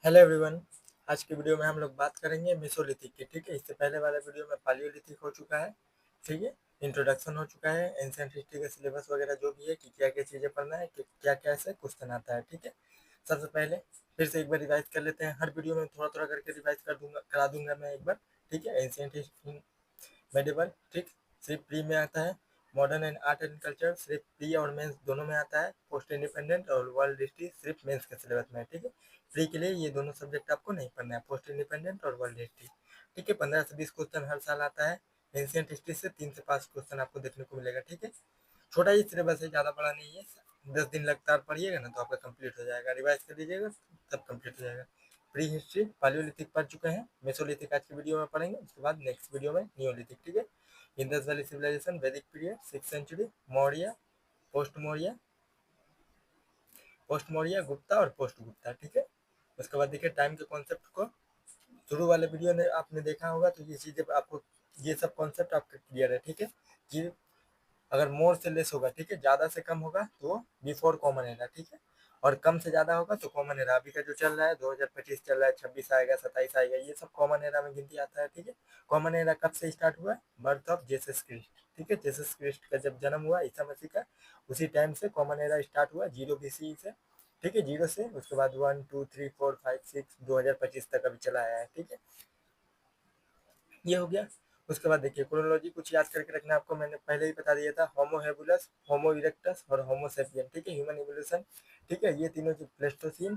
Hello everyone. आज की video में हम लोग बात करेंगे मेसोलिथिक की। ठीक है, इससे पहले वाला वीडियो में पालियोलिथिक हो चुका है। ठीक है, इंट्रोडक्शन हो चुका है, एंशिएंट हिस्ट्री का सिलेबस वगैरह जो भी है कि क्या क्या चीज़ें पढ़ना है, कि क्या क्या ऐसे क्वेश्चन आता है। ठीक है, सबसे पहले फिर से एक बार रिवाइज कर लेते हैं। हर वीडियो में थोड़ा थोड़ा करके रिवाइज करा दूंगा मैं एक बार। ठीक है, एंशिएंट हिस्ट्री मेडिवल, ठीक, सिर्फ प्री में आता है। Modern and art and culture सिर्फ प्री और मेंस दोनों में आता है। पोस्ट इंडिपेंडेंट और वर्ल्ड हिस्ट्री सिर्फ मेंस के सिलेबस में है। ठीक है, प्री के लिए ये दोनों सब्जेक्ट आपको नहीं पढ़ना है, पोस्ट इंडिपेंडेंट और वर्ल्ड हिस्ट्री। ठीक है, 15 से 20 क्वेश्चन हर साल आता है। एंशियंट हिस्ट्री से 3 से 5 क्वेश्चन आपको देखने को मिलेगा। ठीक है, छोटा ही सिलेबस है, ज़्यादा बड़ा नहीं है। 10 दिन लगातार पढ़िएगा ना तो आपका कंप्लीट हो जाएगा, रिवाइज कर लीजिएगा तब कंप्लीट हो जाएगा। प्री हिस्ट्री पालियोलिथिक पढ़ चुके हैं, मेसोलिथिक आज की वीडियो में पढ़ेंगे, उसके बाद नेक्स्ट वीडियो में नियोलिथिक। ठीक है, इंडस वैली सिविलाइजेशन, वैदिक period, 6th century, Maurya, post Maurya, post Maurya, Gupta और पोस्ट गुप्ता। ठीक है, उसके बाद देखिए टाइम के कॉन्सेप्ट को। शुरू वाले वीडियो में आपने देखा होगा तो ये चीज़ें आपको, ये सब कॉन्सेप्ट आपका क्लियर है। ठीक है, कि अगर मोर से लेस होगा, ठीक है, ज़्यादा से कम होगा तो बिफोर कॉमन एरा। ठीक है, और कम से ज़्यादा होगा तो कॉमन एरा। अभी का जो चल रहा है 2025 चल रहा है, 26 आएगा, 27 आएगा, ये सब कॉमन एरा में गिनती आता है। ठीक है, कॉमन एरा कब से स्टार्ट हुआ? Birth of Jesus Christ. ठीक है, जेसस क्रिस्ट का जब जन्म हुआ ईसा मसीह का, उसी टाइम से कॉमन एरा स्टार्ट हुआ, 0 BC से। ठीक है, 0 से उसके बाद 1 2 3 4 5 6 2025 तक अभी चला आया है। ठीक है, ये हो गया। उसके बाद देखिए क्रोनोलॉजी कुछ याद करके रखना आपको, मैंने पहले ही बता दिया था। होमो हेबुलस, होमो इरेक्टस और होमो सेपियन। ठीक है, ह्यूमन इवोल्यूशन। ठीक है, ये तीनों जो प्लेस्टोसीन।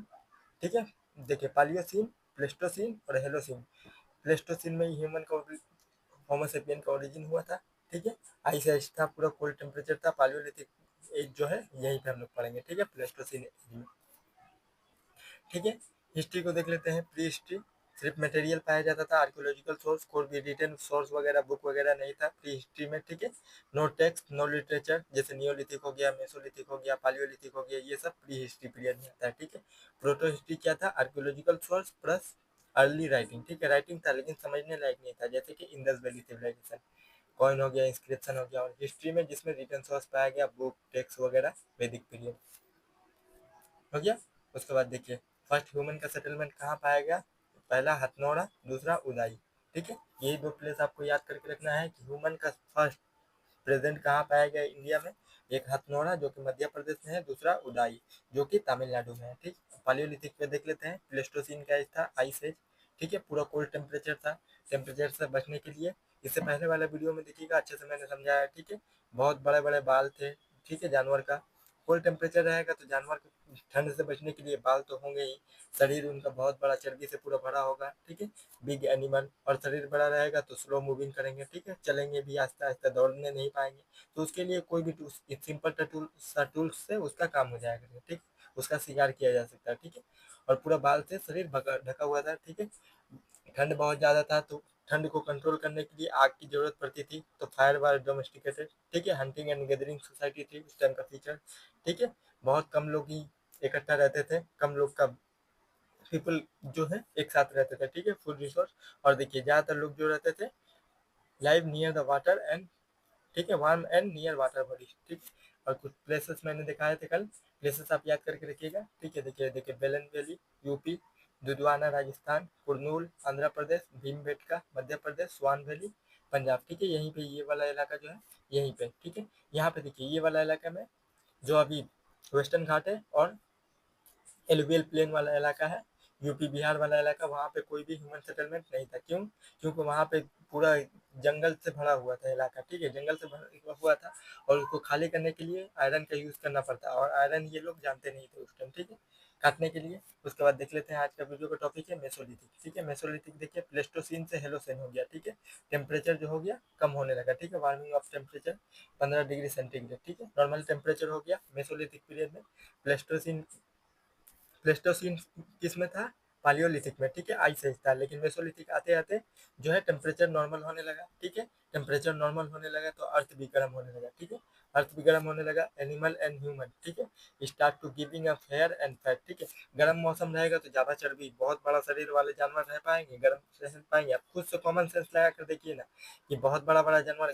ठीक है, देखिए पालियोसीन, प्लेस्टोसीन और हेलोसीन। प्लेस्टोसीन में ही ह्यूमन का, होमो सेपियन का ओरिजिन हुआ था। ठीक है, आइस एज था, पूरा कोल्ड टेम्परेचर था। पालियोलिथिक एज जो है यहीं पे हम लोग पढ़ेंगे। ठीक है, प्लेस्टोसीन एज में। ठीक है, हिस्ट्री को देख लेते हैं। प्री हिस्ट्री सिर्फ मटेरियल पाया जाता था, आर्कियोलॉजिकल सोर्स, कोई भी रिटन सोर्स वगैरह बुक वगैरह नहीं था प्री हिस्ट्री में। ठीक है, नो टेक्स्ट नो लिटरेचर, जैसे नियोलिथिक हो गया, मेसोलिथिक हो गया, पालियोलिथिक हो गया, ये सब प्री हिस्ट्री पीरियड में आता है। ठीक है, प्रोटो हिस्ट्री क्या था? Archaeological source plus early writing. ठीक है, राइटिंग था लेकिन समझने लायक नहीं था, जैसे कि इंडस वैली सिविलाइजेशन, कॉइन हो गया, इंस्क्रिप्शन हो गया। और हिस्ट्री में जिसमें रिटन सोर्स पाया गया, बुक टेक्स्ट वगैरह, वैदिक पीरियड हो गया। उसके बाद देखिए फर्स्ट ह्यूमन का सेटलमेंट कहाँ पाया गया? पहला हथनोरा, दूसरा उदाई। ठीक है, यही दो प्लेस आपको याद करके रखना है कि ह्यूमन का फर्स्ट प्रेजेंट कहाँ पाया गया इंडिया में। एक हथनोरा जो कि मध्य प्रदेश में है, दूसरा उदाई जो कि तमिलनाडु में है। ठीक, पालियोलिथिक पे देख लेते हैं। प्लेस्टोसीन का एज था, आइस एज। ठीक है, पूरा कोल्ड टेम्परेचर था। टेम्परेचर से बचने के लिए, इससे पहले वाला वीडियो में देखिएगा, अच्छे से मैंने समझाया। ठीक है, बहुत बड़े बड़े बाल थे। ठीक है, जानवर का कोल्ड टेम्परेचर रहेगा तो जानवर को ठंड से बचने के लिए बाल तो होंगे ही, शरीर उनका बहुत बड़ा चर्बी से पूरा भरा होगा। ठीक है, बिग एनिमल, और शरीर बड़ा रहेगा तो स्लो मूविंग करेंगे। ठीक है, चलेंगे भी आहिस्ता आहिस्ता, दौड़ने नहीं पाएंगे। तो उसके लिए कोई भी सिंपल टूल्स से उसका काम हो जाएगा। ठीक, उसका शिकार किया जा सकता है। ठीक है, और पूरा बाल से शरीर ढका हुआ था। ठीक है, ठंड बहुत ज़्यादा था तो ठंड को कंट्रोल करने के लिए आग की जरूरत पड़ती थी, तो फायर वार डोमेस्टिकेटेड। ठीक है, हंटिंग एंड गैदरिंग सोसाइटी थी उस टाइम का फीचर। ठीक है, बहुत कम लोग ही इकट्ठा रहते थे, कम लोग का पीपल जो है एक साथ रहते थे। ठीक है, फूड रिसोर्स। और देखिए ज़्यादातर लोग जो रहते थे live near the water and, ठीक है, warm and near water bodies. ठीक, और कुछ प्लेसेस मैंने दिखाए थे कल, प्लेसेस आप याद करके रखिएगा। ठीक है, देखिए देखिए बेलन वैली यूपी, दुधवाना राजस्थान, कुरनूल आंध्र प्रदेश, भीमबेटका मध्य प्रदेश, स्वान वैली पंजाब। ठीक है, यहीं पे ये वाला इलाका जो है यहीं पे। ठीक है, यहाँ पे देखिए ये वाला इलाका में जो अभी वेस्टर्न घाट है और एलुवियल प्लेन वाला इलाका है, यूपी बिहार वाला इलाका, वहाँ पे कोई भी ह्यूमन सेटलमेंट नहीं था। क्यों? क्योंकि वहाँ पे पूरा जंगल से भरा हुआ था इलाका। ठीक है, जंगल से भरा हुआ था और उसको खाली करने के लिए आयरन का यूज़ करना पड़ता, और आयरन ये लोग जानते नहीं थे उस टाइम। ठीक है, काटने के लिए। उसके बाद देख लेते हैं आज का वीडियो का टॉपिक है मेसोलिथिक। ठीक है, मेसोलिथिक देखिए प्लेस्टोसीन से हेलोसीन हो गया। ठीक है, टेम्परेचर जो हो गया कम होने लगा। ठीक है, warming of temperature 15 degree centigrade. ठीक है, नॉर्मल टेम्परेचर हो गया मेसोलिथिक पीरियड में। प्लेस्टोसीन, प्लेस्टोसीन किस में था? पालियोलिथिक में। ठीक है, आइस एज था, लेकिन मेसोलिथिक आते आते जो है टेम्परेचर नॉर्मल होने लगा। ठीक है, टेम्परेचर नॉर्मल होने लगा तो अर्थ भी गर्म होने लगा। ठीक है, अर्थ भी गर्म होने लगा, एनिमल एंड ह्यूमन। ठीक है, start to giving up hair and fat. ठीक है, गर्म मौसम रहेगा तो ज़्यादा चर्बी, बहुत बड़ा शरीर वाले जानवर रह पाएंगे, गर्म रह पाएंगे। आप खुद से कॉमन सेंस लगा कर देखिए ना कि बहुत बड़ा बड़ा जानवर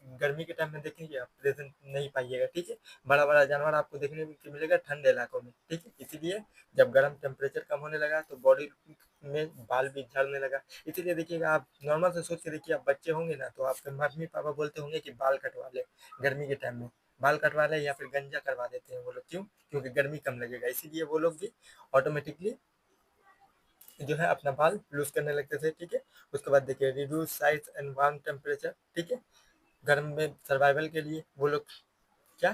गर्मी के टाइम में देखेंगे आप प्रेजेंट नहीं पाइएगा, ठीक है। बड़ा बड़ा जानवर आपको देखने को मिलेगा ठंडे इलाकों में, ठीक है। इसीलिए जब गर्म टेम्परेचर कम होने लगा तो बॉडी में बाल भी झड़ने लगा। इसीलिए देखिएगा, आप नॉर्मल से सोच के देखिए, आप बच्चे होंगे ना तो आपके मम्मी पापा बोलते होंगे कि बाल कटवा ले गर्मी के टाइम में, बाल कटवा ले या फिर गंजा करवा देते हैं वो लोग, क्यों? क्योंकि गर्मी कम लगेगा, इसीलिए वो लोग भी ऑटोमेटिकली जो है अपना बाल लूज करने लगते थे, ठीक है। उसके बाद देखिए reduce size and warm temperature, ठीक है। गर्म में सर्वाइवल के लिए वो लोग क्या,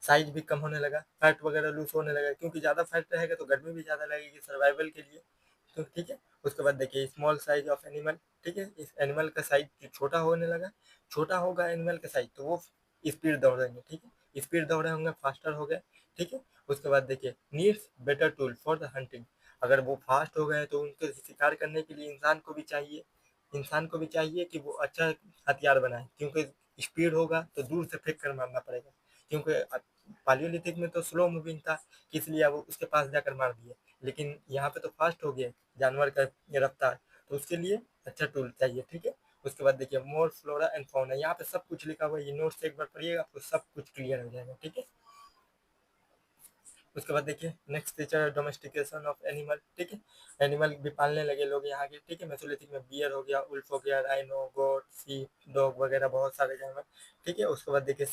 साइज भी कम होने लगा, फैट वगैरह लूज होने लगा, क्योंकि ज़्यादा फैट रहेगा तो गर्मी भी ज़्यादा लगेगी सर्वाइवल के लिए, तो ठीक है। उसके बाद देखिए स्मॉल साइज ऑफ एनिमल, ठीक है। इस एनिमल का साइज छोटा होने लगा, छोटा होगा एनिमल का साइज तो वो स्पीड दौड़ेंगे, ठीक है, स्पीड दौड़े होंगे, फास्टर हो गए, ठीक है। उसके बाद देखिए needs better tool for the hunting, अगर वो फास्ट हो गए तो उनके शिकार करने के लिए इंसान को भी चाहिए, इंसान को भी चाहिए कि वो अच्छा हथियार बनाए, क्योंकि स्पीड होगा तो दूर से फेंक कर मारना पड़ेगा, क्योंकि पालियोलिथिक में तो स्लो मूविंग था, इसलिए वो उसके पास जाकर मार दिए, लेकिन यहाँ पे तो फास्ट हो गया जानवर का रफ्तार, तो उसके लिए अच्छा टूल चाहिए, ठीक है। उसके बाद देखिए मोर फ्लोरा एंड फौना, यहाँ पे सब कुछ लिखा हुआ है, ये नोट से एक बार पढ़िएगा आपको सब कुछ क्लियर हो जाएगा, ठीक है। उसके बाद देखिए नेक्स्ट फीचर है डोमेस्टिकेशन ऑफ एनिमल, ठीक है। एनिमल भी पालने लगे लोग यहाँ के, ठीक है। मेसोलिथिक में बियर हो गया, उल्फ हो गया, राइनो, गोट, शीप, डॉग वगैरह बहुत सारे जानवर, ठीक है। उसके बाद देखिए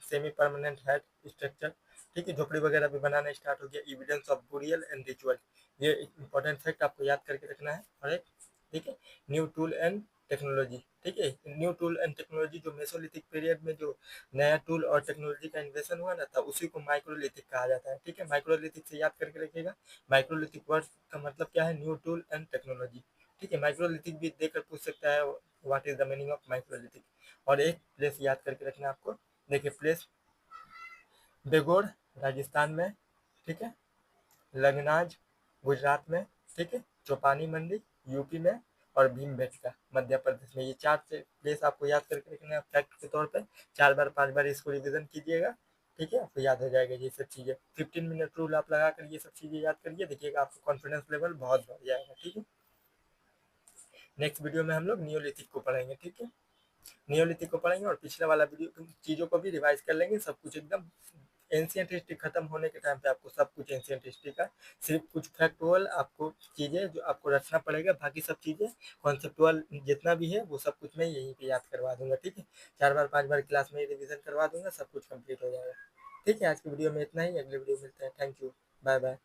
सेमी परमानेंट हेड स्ट्रक्चर, ठीक है, झोपड़ी वगैरह भी बनाना स्टार्ट हो गया। Evidence of burial and ritual, ये इंपॉर्टेंट फैक्ट आपको याद करके रखना है। और एक, ठीक है, न्यू टूल एंड टेक्नोलॉजी, ठीक है। न्यू टूल एंड टेक्नोलॉजी, जो मेसोलिथिक पीरियड में जो नया टूल और टेक्नोलॉजी का इन्वेंशन हुआ ना था, उसी को माइक्रोलिथिक कहा जाता है, ठीक है। माइक्रोलिथिक से याद करके रखिएगा, माइक्रोलिथिक वर्ड का मतलब क्या है, न्यू टूल एंड टेक्नोलॉजी, ठीक है। माइक्रोलिथिक भी देकर पूछ सकता है what is the meaning of microlithic. और एक प्लेस याद करके रखना आपको, देखिए प्लेस बेगोड़ राजस्थान में, ठीक है, लंगनाज गुजरात में, ठीक है, चौपानी मंडी यूपी में, और भीमबेटका मध्य प्रदेश में, ये चार प्लेस आपको याद करके रखना है फैक्ट के तौर पे। 4 बार 5 बार इसको रिवीजन कीजिएगा, ठीक है, आपको याद हो जाएगा ये सब चीज़ें। 15 मिनट रूल आप लगा कर ये सब चीज़ें याद करिए, देखिएगा आपको कॉन्फिडेंस लेवल बहुत बढ़ जाएगा, ठीक है। नेक्स्ट वीडियो में हम लोग नियोलिथिक को पढ़ेंगे, ठीक है। नियोलिथिक को पढ़ेंगे और पिछले वाला वीडियो चीज़ों को भी रिवाइज कर लेंगे, सब कुछ एकदम एंशियंट हिस्ट्री खत्म होने के टाइम पे आपको सब कुछ एंशियंट हिस्ट्री का, सिर्फ कुछ फैक्टुअल आपको चीज़ें जो आपको रखना पड़ेगा, बाकी सब चीज़ें कॉन्सेप्टुअल जितना भी है वो सब कुछ मैं यहीं पे याद करवा दूंगा, ठीक है। 4 बार 5 बार क्लास में रिवीजन करवा दूंगा, सब कुछ कंप्लीट हो जाएगा, ठीक है। आज की वीडियो में इतना ही, अगले वीडियो मिलते हैं, थैंक यू, बाय बाय।